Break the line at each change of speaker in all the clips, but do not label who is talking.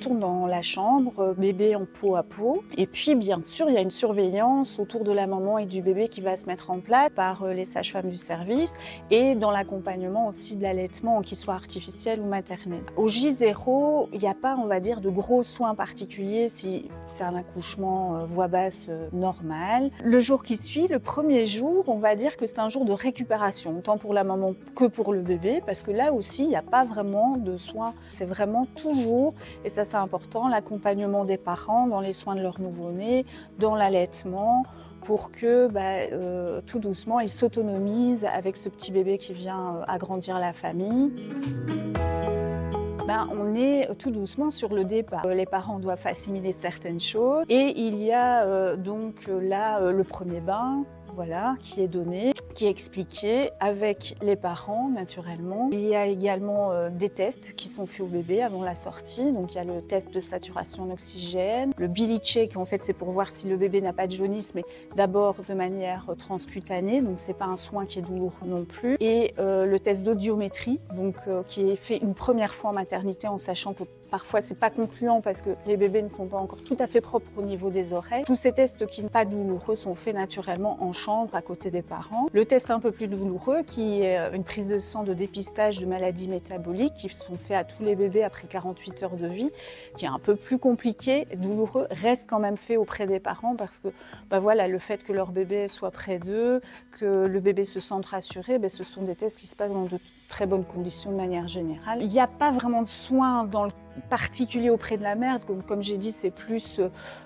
retourne dans la chambre, bébé en peau à peau. Et puis, bien sûr, il y a une surveillance autour de la maman et du bébé qui va se mettre en place par les sages-femmes du service et dans l'accompagnement aussi de l'allaitement, qu'il soit artificiel ou maternel. Au J0, il n'y a pas, on va dire, de gros soins particuliers si c'est un accouchement voix basse normal. Le jour qui suit, le premier jour, on va dire que c'est un jour de récupération, tant pour la maman que pour le bébé, parce que là aussi, il n'y a pas vraiment de soins. C'est vraiment toujours, et ça c'est important, l'accompagnement des parents dans les soins de leur nouveau-né, dans l'allaitement, pour que tout doucement, ils s'autonomisent avec ce petit bébé qui vient agrandir la famille. On est tout doucement sur le départ. Les parents doivent assimiler certaines choses et il y a donc là le premier bain, voilà, qui est donné, qui est expliqué avec les parents naturellement. Il y a également des tests qui sont faits au bébé avant la sortie. Donc il y a le test de saturation en oxygène, le Billy Check, en fait c'est pour voir si le bébé n'a pas de jaunisse, mais d'abord de manière transcutanée, donc c'est pas un soin qui est douloureux non plus. Et le test d'audiométrie, donc qui est fait une première fois en maternité, en sachant que parfois c'est pas concluant parce que les bébés ne sont pas encore tout à fait propres au niveau des oreilles. Tous ces tests qui ne sont pas douloureux sont faits naturellement en chambre à côté des parents. Le test un peu plus douloureux qui est une prise de sang de dépistage de maladies métaboliques qui sont faits à tous les bébés après 48 heures de vie, qui est un peu plus compliqué, douloureux, reste quand même fait auprès des parents parce que voilà, le fait que leur bébé soit près d'eux, que le bébé se sente rassuré, ce sont des tests qui se passent dans de très bonnes conditions de manière générale. Il n'y a pas vraiment de soins dans le particulier auprès de la mère, comme j'ai dit, c'est plus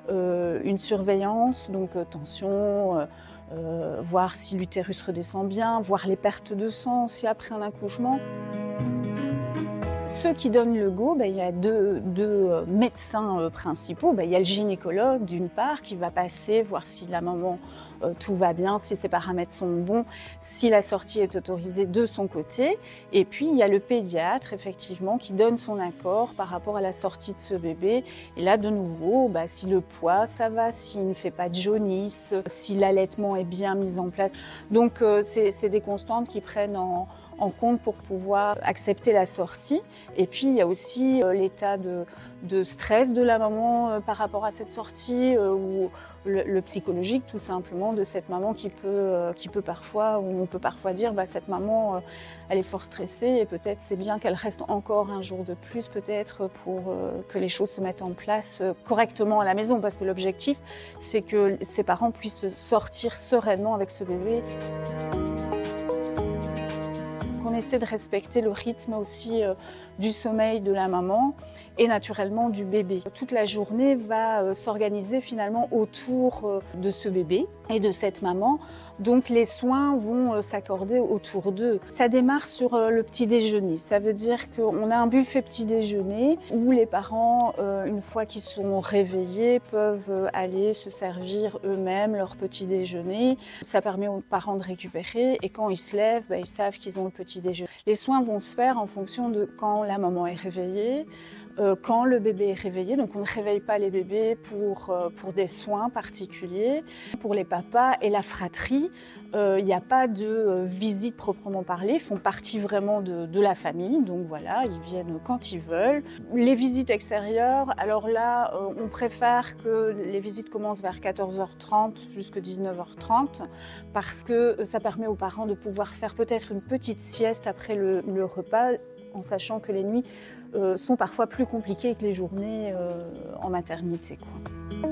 une surveillance, donc tension, voir si l'utérus redescend bien, voir les pertes de sang aussi après un accouchement. Ceux qui donnent le go, il y a deux médecins principaux. Il y a le gynécologue d'une part qui va passer, voir si la maman tout va bien, si ses paramètres sont bons, si la sortie est autorisée de son côté. Et puis il y a le pédiatre effectivement qui donne son accord par rapport à la sortie de ce bébé. Et là de nouveau, si le poids ça va, s'il ne fait pas de jaunisse, si l'allaitement est bien mis en place. Donc c'est des constantes qui prennent en compte pour pouvoir accepter la sortie. Et puis, il y a aussi l'état de stress de la maman par rapport à cette sortie ou le psychologique, tout simplement, de cette maman qui peut parfois, ou on peut parfois dire, cette maman, elle est fort stressée et peut-être c'est bien qu'elle reste encore un jour de plus, peut-être, pour que les choses se mettent en place correctement à la maison. Parce que l'objectif, c'est que ses parents puissent sortir sereinement avec ce bébé. On essaie de respecter le rythme aussi du sommeil de la maman et naturellement du bébé. Toute la journée va s'organiser finalement autour de ce bébé et de cette maman. Donc les soins vont s'accorder autour d'eux. Ça démarre sur le petit déjeuner. Ça veut dire qu'on a un buffet petit déjeuner où les parents, une fois qu'ils sont réveillés, peuvent aller se servir eux-mêmes leur petit déjeuner. Ça permet aux parents de récupérer et quand ils se lèvent, ils savent qu'ils ont le petit déjeuner. Les soins vont se faire en fonction de quand la maman est réveillée, quand le bébé est réveillé. Donc on ne réveille pas les bébés pour des soins particuliers. Pour les papas et la fratrie, il n'y a pas de visite proprement parlée. Ils font partie vraiment de la famille. Donc voilà, ils viennent quand ils veulent. Les visites extérieures, alors là, on préfère que les visites commencent vers 14h30 jusqu'à 19h30 parce que ça permet aux parents de pouvoir faire peut-être une petite sieste après le repas, en sachant que les nuits sont parfois plus compliquées que les journées en maternité, quoi.